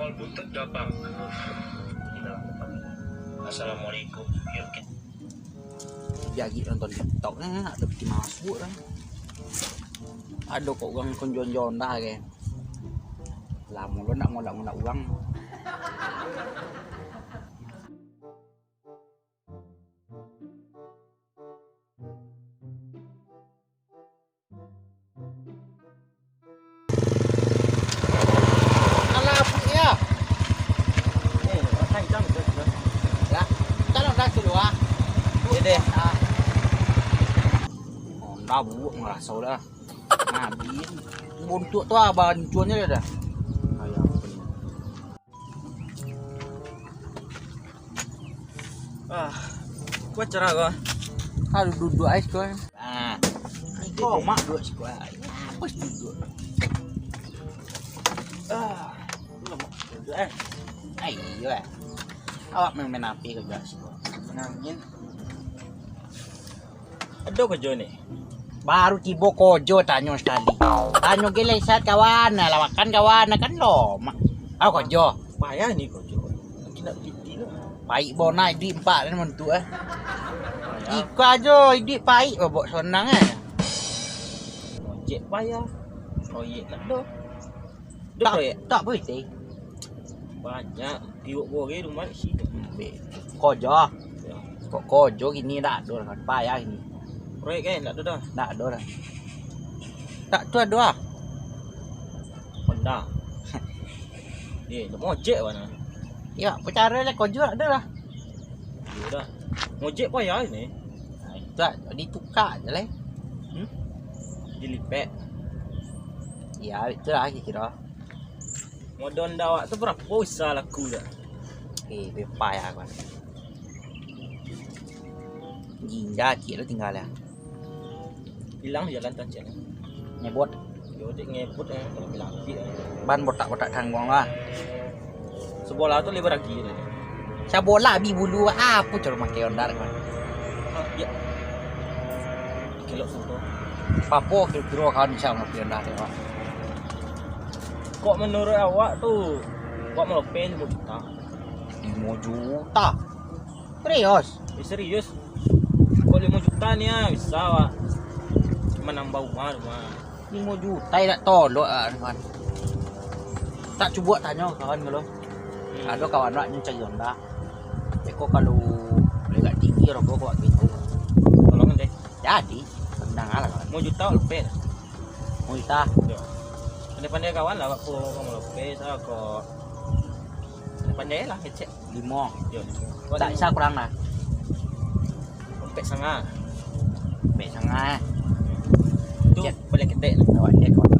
Kapal buntut gampang. Assalamualaikum. Yuk kita Jagi nonton TikTok ada bikin masuk lah. Ada kok orang konjon-jon dah ke. Lama lo nak ngolak-ngolak orang. Alah apa ya? Thanh trăm được chưa? Ya, kita nak dah keluar. Deh. Dah buat ngerasa dah. Habis. Buntuk tu abang cuannya dah. Ayah apa ni? Gua cerah gua. Kalau duduk ais kau. Kau mak duduk sekolah. Apa duduk? Duduk Ayo lah. Awak main api kerja sekolah. Menangin. Ada kerja ni. Baru tiba kojo tanya sekali. Tanya gila saat kawan, lawakan kawan kan lo. Aku kojo. Payah ni kerja. Kita nak piti lah. Baik bona duit 4 ni mentu eh. Iko aja duit baik bobok senang eh. Ojek payah. Proyek tak ada. Tak tak boleh. Banyak. Tiwuk bore rumah sini. Kojo. Kok kojo gini dah ada kan payah ini. Proyek kan tak ada dah. Tak ada dah. Tak tu ada ah. Honda. Nak ojek mana? Ya, percara lah kojo ada lah. Ya dah. Ojek payah ni. Tak ditukar je lah. Dilipet. Ya, itu lah kira. Modon dah awak tu berapa usaha laku dah? Payah kan. Jinda kira tinggal lah. Hilang jalan tancap. Nyebut. Yo dek ngeput kalau bilang lagi. Ban botak-botak tanggung lah. Sebola tu lebar lagi ni. Saya bola bi bulu apa cara makai ondar kan. Ya. Kilo sudah. Papo kira-kira kan bisa makai ondar ya. Kok menurut awak tu kok melepen juta? 5 juta. Serius? Serius. Kok 5 juta ni bisa awak menambah rumah. 5 juta tak tolok kan. Tak cuba tanya kawan kalau. Ada kawan nak mencari onda. Kok kalau legat tinggi rokok kok gitu. Tolong deh. Jadi, tenang lah kawan. 5 juta lepen. 5 juta. Yo. Pandai-pandai kawan lah aku kamu lepen saya kok. Pandai lah ngecek 5. yo. Tak bisa kurang lah. Sampai sangat. Baik sangat. Tu boleh ketek lah. Awak cek kawan.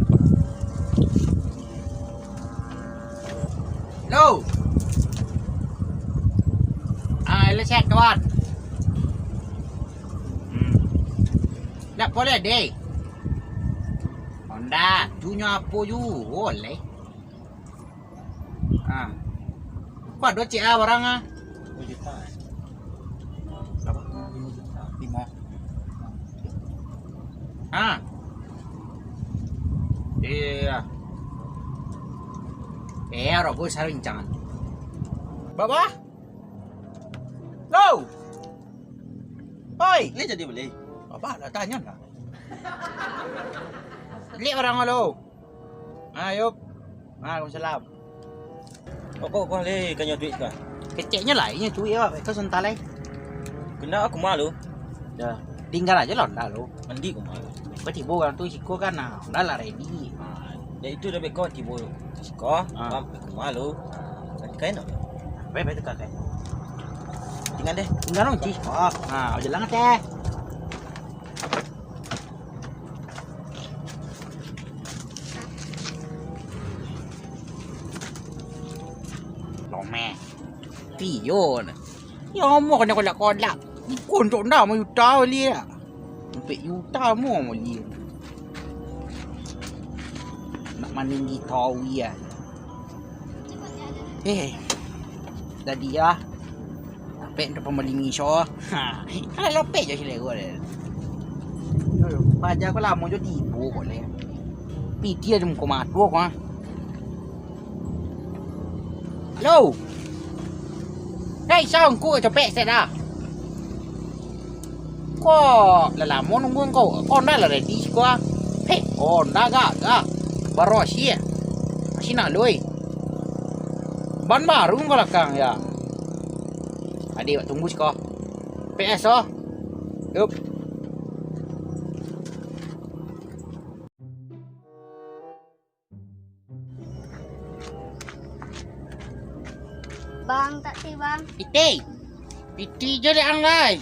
Hello. Leset kawan. Tak boleh deh. Honda, junya apa ju? Boleh. Kau ada cik barang 5 juta. Berapa? 5 juta. 5. Iya. Robot saring jangan. Baba? Lo. Oi, Ni jadi boleh. Baba lah tanya lah. Lihat orang lo. Ayo. Waalaikumsalam. Kok le kanya duit kah? Keceknya lah, ini cuy ya, kau sental lah. Kena aku malu. Dah, tinggal aja lah, dah lo. Mandi aku malu. Berarti bukan tu siko kan, nah, dah lah ready. Dan itu dah bekau tiba. Siko, aku malu. Nanti kain tak? Baik tu kakak. Tinggal deh. Tinggal dong, cik. Jalan teh. Lome. Pion. Ya mau kena kolak-kolak. Ikon tu dah mau juta beli lah. Sampai juta mau beli. Nak manding tahu ya. Tadi ya. Sampai tu pembeli miso. Kalau lopek je sila gua deh. Pajak ko lamo jo tibo ko le. Piti ada muka matu ko ha. Lo. Đây sao cô cho bẹ xe ra. Có là món ngon cậu con đã là để đi qua. Hey, con đã gak. Baru sih. Sina loi. Ban baru ke belakang ya. Adik tunggu sih kau. PS oh. Yup. Bang, tak si bang. Iti jadi ang lai.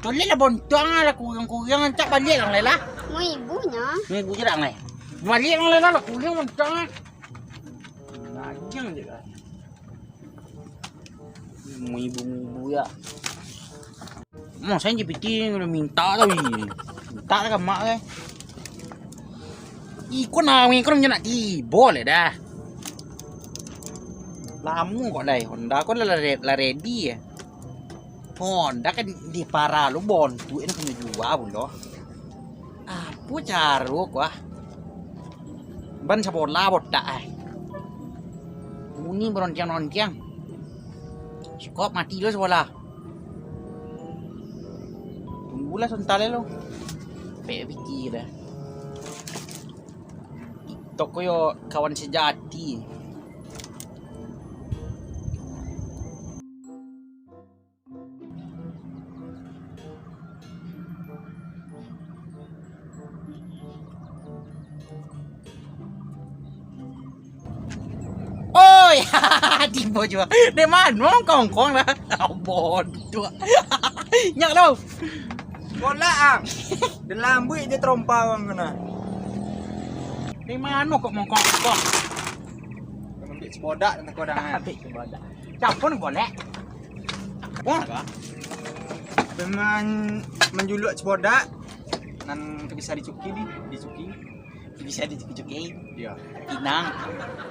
Tulis lah bontong lah kuyang cak balik ang lai lah. Mau ibunya. Ni ibu jadi ang lai. Balik ang lai lah kuyang bontong lah. Najang je lah. Mau ibu ya. Mau saya piti minta tau ni. Minta lah mak ke. Ikut nawi kau nak tiba le dah. Lama kok lah Honda kok lah ready ya. Honda kan di para lu bontu ini punya jual pun loh. Apa cara kok? Ban sabot la bot dah. Ini beroncang-oncang. Sekop mati lo sebelah. Tunggulah sebentar lo. Pek fikir dah. Toko yo kawan sejati. Ôi, tìm bộ chưa? Để mà nó còn con là bồn chưa? Nhận đâu? Con lạ. Để làm bụi cho trompa bang kena. Để mà nó còn con. Memang dia sebodak dengan kau dah. Chào con còn lẽ. Quá hả? Memang menjuluk sebodak. Nan bisa dicuki dicuki. Bisa dicuki-cuki. Ya.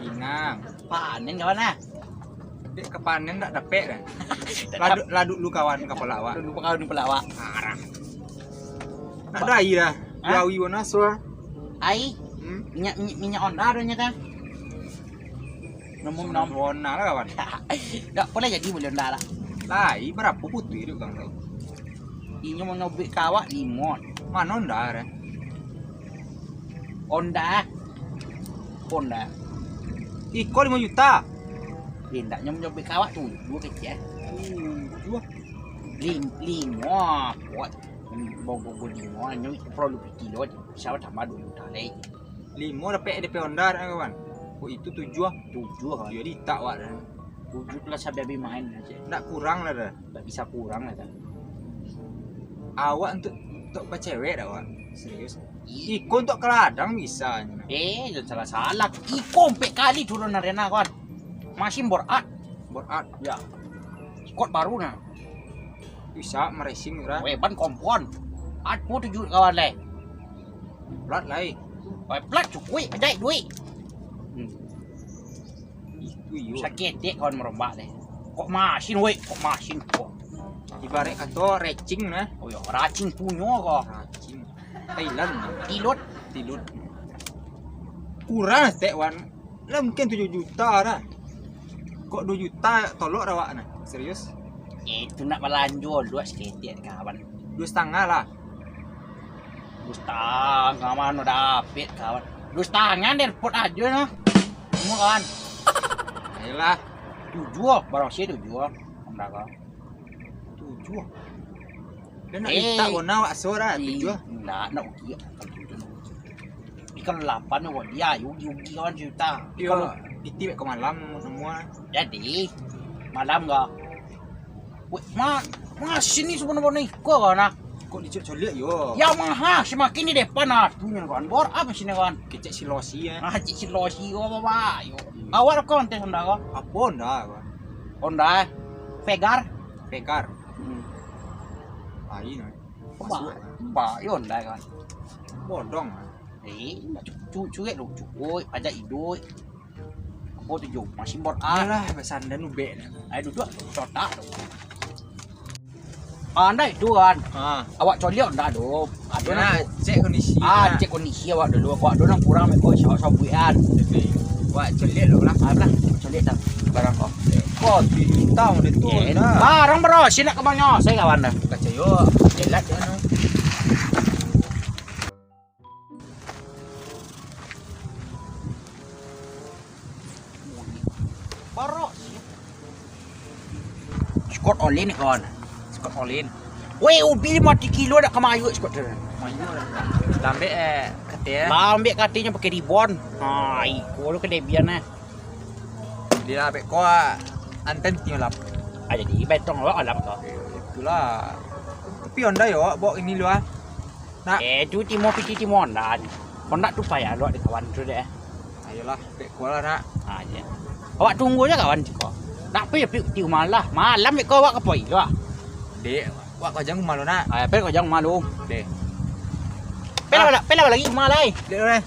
Inang. Panen kawan ah. Dek kepanen tak dapet kan. Laduk lu kawan kapal lawak. Lupa kau ni pelawak. Arah. Nak dai dah. Yawi wana so. Ai. Minyak Honda dah nyata. Nom Wana lah kawan. Tak boleh jadi boleh Honda lah. Lai berapa putih tu kang. Ini mau nyobek kawak limon. Mana Honda dah. Honda. Iko 5 juta. Tidak nyobek kawak tu dua kecil. Dua. Limo kuat. Bau limo ni perlu kilo. Siapa tambah 2 juta lagi. 5 dapat DP Honda dah kawan. Oh itu 7 kan. Jadi tak wak dah. 7 plus habis main aja. Tak kurang lah dah. Tak bisa kurang lah. Awak untuk cewek dah wak. Serius. Iko untuk keladang bisa. Jangan salah. Iko 4 kali turun arena kawan. Masih borat. Ya. Skot baru nah. Bisa meracing dah. Ban kompon. Aku 7 kawan leh. Plat lai. Plat cukup ada duit. Itu yo. Sakit dek kawan merombak leh. Kok masin weh, kok. Ibarat kata racing nah. Oh ya, racing punya kok. Racing. Thailand. Tilut. Kurang tek wan. Lah mungkin 7 juta dah. Kok 2 juta tolok dah wak nah. Serius. Itu nak melanjut luas sikit kawan. 2,5 lah. 2,5 mana dapat kawan. 2,5 dari pot aja noh. Semua kawan. Ayolah. 7 barang sih 7. Enggak kau. 7. Dan nak minta warna wak sora 7. Enggak, nak uki. Ikan 8 ni buat dia, yugi kawan juta. Kalau ditibek ke malam semua. Jadi malam enggak. Weh, masih ni sebenarnya kau kawan. Kok dicocok yo. Ya mahal semakin di depan punya kawan. Bor apa sini kawan? Kecek silosi ya. Cik silosi kau apa? Yo. Awak kontes Honda kau? Apa Honda kawan? Honda Vegar. Lain nah. Ba Honda kawan. Bodong. Cucu lu cuy, aja idoi. Apa tu jom masih bor Alah, besandan ubek nah. Ai duduk cotak. Anda itu kan. Awak coliok ndak do. Ada Nah, cek kondisi. cek kondisi awak dulu. Awak do nang kurang mek kau sabuian. Wak celiak lo lah. Lah, coliok tak barang kau. kok 3 juta udah tuh dah. Barang bro, sini ke banyak saya kawan dah. Kaca yo, jelas ya no. Barok. Skot olin ni kawan. Skot olin. Weh, ubi 50 kilo dah kemayu skot tu. Lambe katanya. Lah ambil katanya pakai ribon. Hai, kalau ke debian eh. Dia lambe kau anten tiolap. Ah jadi betong awak alap kau. Itulah. Tapi onda yo bawa ini lu ah. Nak. Tu timon dah. Kau nak tu payah lu ada kawan tu deh. Ayolah, bek kau lah nak. Ha je. Awak tunggu je kawan kau. Nak pergi tiu malah. Malam kau awak ke poi lu ah. Dek, wak kau jangan malu nak. Ah, pel kau jangan malu. Dek. Pela lagi malai. Dek dah.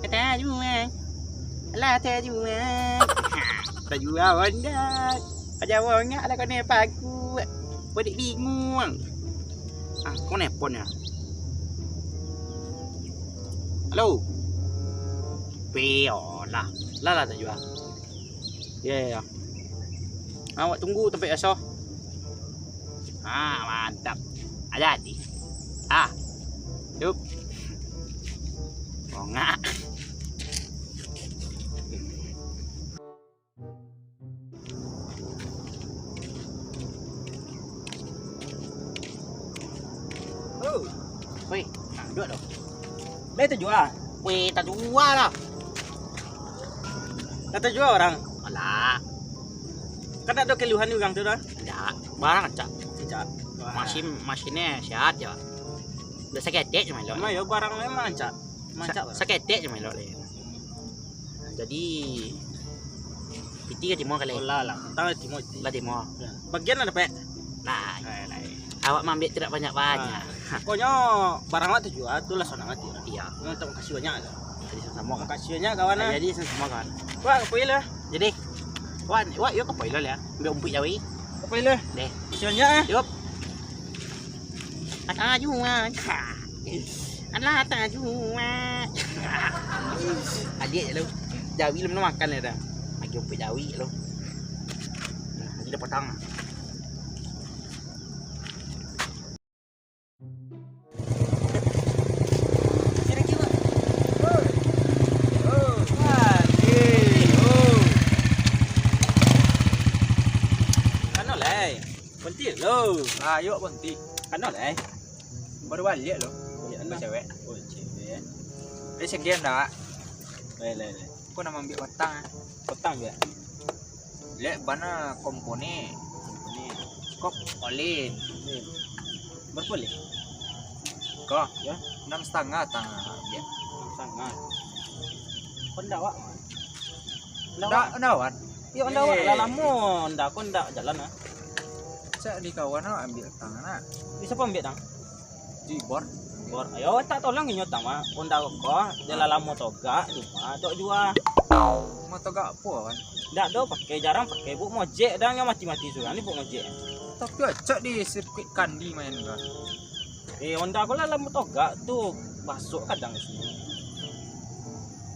Kata jual. Alah ta jual. Ta jual anda. Pajawa ngak lah kau ni pagu. Bodik bingung. Ah, kau nepon ya. Halo. Peo lah. Lah tak jual. Ya. Awak tunggu sampai esok. Ah, mantap. Ada di. Ah. Yup. Oh, ngak. Oh. Weh, duduk dah. Lai terjual. Weh, tak jual lah. Tak terjual orang. Alah, Kan tak ada keluhan orang tu dah. tak. Barang acak. Tidak. Mesinnya sihat je. Udah sakit je melok. Memang ya barang memang ancak. Mancak. Sakit je melok le. Jadi piti ke timur kali. Olah lah. Tahu timur. Lah timur. Bagian ada pek. Lah, Lai. awak ambil tidak banyak-banyak. Pokoknya barang awak terjual tu lah senang hati. Iya, Memang tak kasih banyak lah. jadi sama kan. Kasih banyak kawan lah. Jadi sama kan. Wah, apa lah? Jadi wak yo ke poi lah ya. Ambil umpit jawi. Apa lah? Deh. Kasih banyak eh. Yup. Ada jual. Alah tak jual. Adik lu. Jawi lu makan dah. Bagi umpit jawi lu. Lagi dah potong. Berhenti lo. Ayo berhenti. Kan lah. Baru balik lo. Ya, Apa cewek? Oh, cewek. Dia sekian dah. Lai. Kau nak ambil batang. Petang dia. Lihat mana komponen. Ni. Kok olin. Ni. Berapa leh? Kau Ya. 6,5 tang dia. Sangat. Kondak wak. Dah wan. Ya kondak wak lah lama. Ndak kondak jalan ah. Cak di kawan nak ambil tangan nak. Bisa apa ambil tang? Di bor. Bor. Ayo tak tolong nyot tang mah. Kondak kok jalan lama toga cuma tok jual. Mau tau gak apa kan? Ndak do pakai jarang pakai buk mojek dah yang mati-mati suran ni buk mojek. Tapi cak di sirkuit kandi main kan. Honda aku lah lama toga tu masuk kadang sini.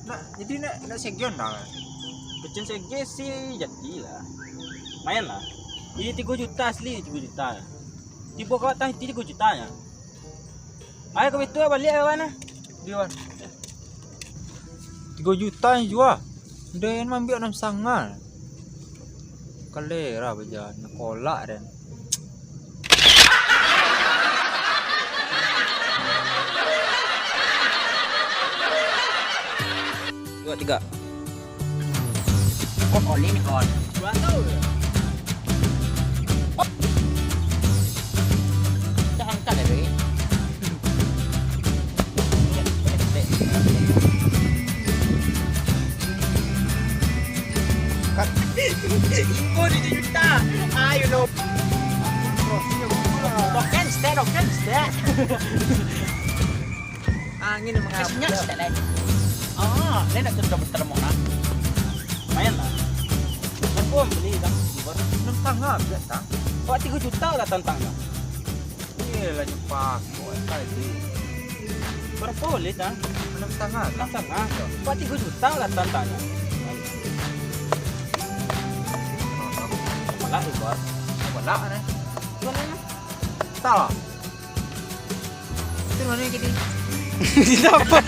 Nak jadi nak segion dah. Kecil segi sih jadilah. Main lah. Ini 3 juta asli 3 juta. Tiba kau tang 3 jutanya. Ayo ke betul balik kawan ah. Di wan. 3 juta yang jual. Dia yang ambil 6,5. Kalera baja nak kolak dan. Dua tiga. Kok oleh ni kawan. Dua tahu. Dah angkat dah ni. Ingo 7 juta. Ayo lo. Doken stay. Angin yang Kasihnya stay lain. Ah, lain nak tutup termok nak. Main lah. Aku beli dah. 6,5 biar tang. Kau 3 juta lah tantangnya. Iya lah nyepak. Kau tadi. Berapa boleh dah? 6,5 lah. 6,5. Buat 3 juta lah tantanya. Malah tu bos. Balak kan? Mana? Tak lah. Itu mana yang jadi? Siapa?